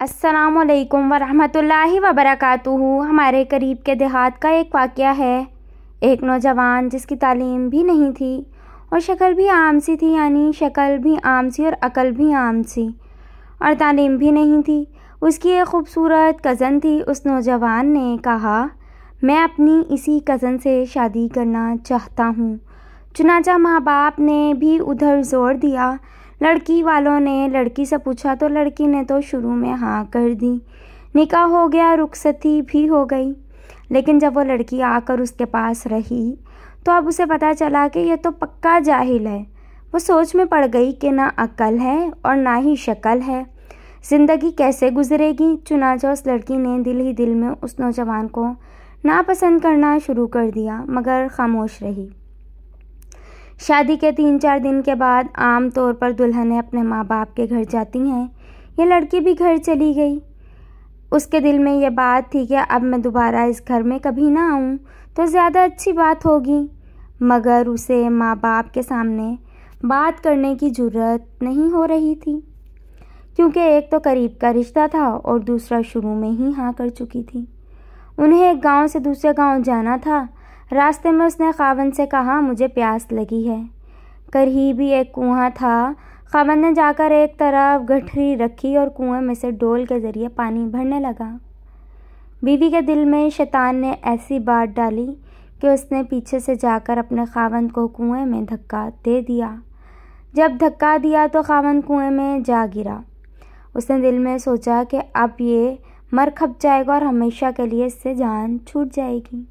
السلام علیکم ورحمۃ اللہ وبرکاتہ۔ ہمارے قریب کے دیہات کا ایک واقعہ ہے۔ ایک نوجوان جس کی تعلیم بھی نہیں تھی اور شکل بھی عام سی تھی، یعنی شکل بھی عام سی اور عقل بھی عام سی، اور تعلیم بھی نہیں تھی۔ اس کی ایک خوبصورت کزن تھی۔ اس نوجوان نے کہا، میں اپنی اسی کزن سے شادی کرنا چاہتا ہوں۔ چنانچہ ماں باپ نے بھی ادھر زور دیا۔ لڑکی والوں نے لڑکی سے پوچھا تو لڑکی نے تو شروع میں ہاں کر دی۔ نکاح ہو گیا، رخصتی بھی ہو گئی۔ لیکن جب وہ لڑکی آ کر اس کے پاس رہی تو اب اسے پتہ چلا کہ یہ تو پکا جاہل ہے۔ وہ سوچ میں پڑ گئی کہ نہ عقل ہے اور نہ ہی شکل ہے، زندگی کیسے گزرے گی۔ چنانچہ اس لڑکی نے دل ہی دل میں اس نوجوان کو ناپسند کرنا شروع کر دیا، مگر خاموش رہی۔ شادی کے 3-4 دن کے بعد عام طور پر دلہنیں اپنے ماں باپ کے گھر جاتی ہیں۔ یہ لڑکی بھی گھر چلی گئی۔ اس کے دل میں یہ بات تھی کہ اب میں دوبارہ اس گھر میں کبھی نہ آؤں تو زیادہ اچھی بات ہوگی، مگر اسے ماں باپ کے سامنے بات کرنے کی جرأت نہیں ہو رہی تھی، کیونکہ ایک تو قریب کا رشتہ تھا اور دوسرا شروع میں ہی ہاں کر چکی تھی۔ انہیں ایک گاؤں سے دوسرے گاؤں جانا تھا۔ راستے میں اس نے خاوند سے کہا، مجھے پیاس لگی ہے۔ قریب ہی ایک کنواں تھا۔ خاوند نے جا کر ایک طرف گٹھری رکھی اور کنویں میں سے ڈول کے ذریعے پانی بھرنے لگا۔ بیوی کے دل میں شیطان نے ایسی بات ڈالی کہ اس نے پیچھے سے جا کر اپنے خاوند کو کنویں میں دھکا دے دیا۔ جب دھکا دیا تو خاوند کنویں میں جا گرا۔ اس نے دل میں سوچا کہ اب یہ مر کھپ جائے گا اور ہمیشہ کے لیے اس سے جان چھوٹ جائے گی۔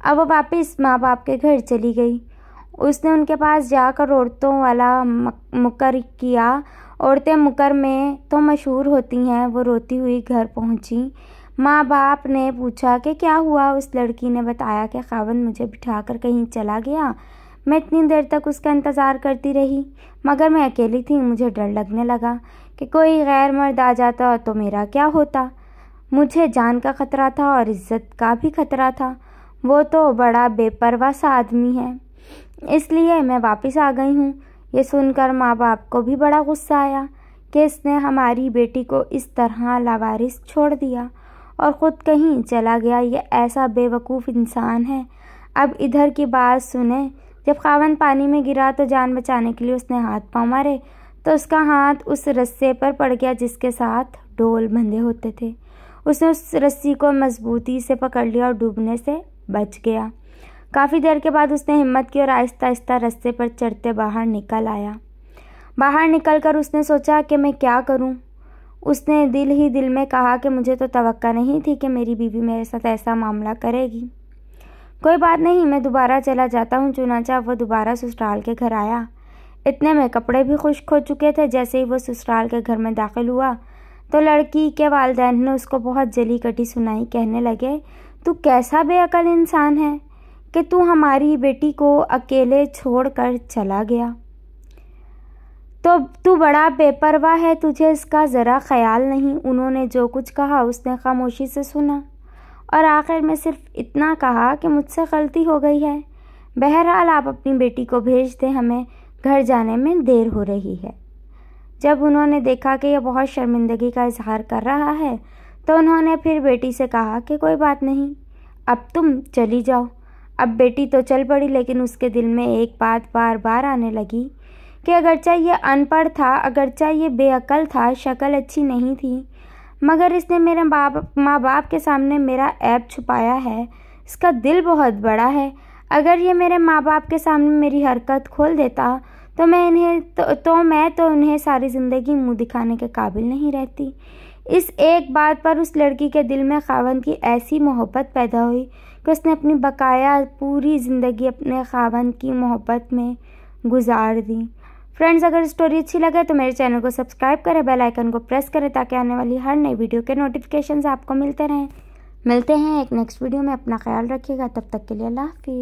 اب وہ واپس ماں باپ کے گھر چلی گئی۔ اس نے ان کے پاس جا کر عورتوں والا مکر کیا۔ عورتیں مکر میں تو مشہور ہوتی ہیں۔ وہ روتی ہوئی گھر پہنچی۔ ماں باپ نے پوچھا کہ کیا ہوا؟ اس لڑکی نے بتایا کہ خاوند مجھے بٹھا کر کہیں چلا گیا۔ میں اتنی دیر تک اس کا انتظار کرتی رہی، مگر میں اکیلی تھی۔ مجھے ڈر لگنے لگا کہ کوئی غیر مرد آ جاتا تو میرا کیا ہوتا۔ مجھے جان کا خطرہ تھا اور عزت کا بھی خطرہ تھا۔ وہ تو بڑا بے پرواہ سا آدمی ہے، اس لیے میں واپس آ گئی ہوں۔ یہ سن کر ماں باپ کو بھی بڑا غصہ آیا کہ اس نے ہماری بیٹی کو اس طرح لاوارث چھوڑ دیا اور خود کہیں چلا گیا۔ یہ ایسا بے وقوف انسان ہے۔ اب ادھر کی بات سنیں۔ جب خاوند پانی میں گرا تو جان بچانے کے لیے اس نے ہاتھ پاؤں مارے تو اس کا ہاتھ اس رسے پر پڑ گیا جس کے ساتھ ڈول بندھے ہوتے تھے۔ اس نے اس رسی کو مضبوطی سے پکڑ لیا اور ڈوبنے سے بچ گیا۔ کافی دیر کے بعد اس نے ہمت کی اور آہستہ آہستہ رستے پر چڑھتے باہر نکل آیا۔ باہر نکل کر اس نے سوچا کہ میں کیا کروں۔ اس نے دل ہی دل میں کہا کہ مجھے تو توقع نہیں تھی کہ میری بیوی میرے ساتھ ایسا معاملہ کرے گی۔ کوئی بات نہیں، میں دوبارہ چلا جاتا ہوں۔ چنانچہ وہ دوبارہ سسرال کے گھر آیا۔ اتنے میں کپڑے بھی خشک ہو چکے تھے۔ جیسے ہی وہ سسرال کے گھر میں داخل ہوا تو لڑکی کے والدین نے اس کو بہت جلی کٹی سنائی۔ کہنے لگے، تو کیسا بے عقل انسان ہے کہ تو ہماری بیٹی کو اکیلے چھوڑ کر چلا گیا۔ تو بڑا بے پرواہ ہے، تجھے اس کا ذرا خیال نہیں۔ انہوں نے جو کچھ کہا اس نے خاموشی سے سنا اور آخر میں صرف اتنا کہا کہ مجھ سے غلطی ہو گئی ہے۔ بہرحال آپ اپنی بیٹی کو بھیج دیں، ہمیں گھر جانے میں دیر ہو رہی ہے۔ جب انہوں نے دیکھا کہ یہ بہت شرمندگی کا اظہار کر رہا ہے تو انہوں نے پھر بیٹی سے کہا کہ کوئی بات نہیں، اب تم چلی جاؤ۔ اب بیٹی تو چل پڑی، لیکن اس کے دل میں ایک بات بار بار آنے لگی کہ اگرچہ یہ ان پڑھ تھا، اگرچہ یہ بے عقل تھا، شکل اچھی نہیں تھی، مگر اس نے میرے ماں باپ کے سامنے میرا عیب چھپایا ہے۔ اس کا دل بہت بڑا ہے۔ اگر یہ میرے ماں باپ کے سامنے میری حرکت کھول دیتا تو میں انہیں ساری زندگی منہ دکھانے کے قابل نہیں رہتی۔ اس ایک بات پر اس لڑکی کے دل میں خاوند کی ایسی محبت پیدا ہوئی کہ اس نے اپنی بقایا پوری زندگی اپنے خاوند کی محبت میں گزار دی۔ فرینڈز، اگر اسٹوری اچھی لگے تو میرے چینل کو سبسکرائب کریں، بیل آئیکن کو پریس کریں تاکہ آنے والی ہر نئی ویڈیو کے نوٹیفیکیشنز آپ کو ملتے رہیں۔ ملتے ہیں ایک نیکسٹ ویڈیو میں۔ اپنا خیال رکھیے گا، تب تک کے لیے اللہ حافظ۔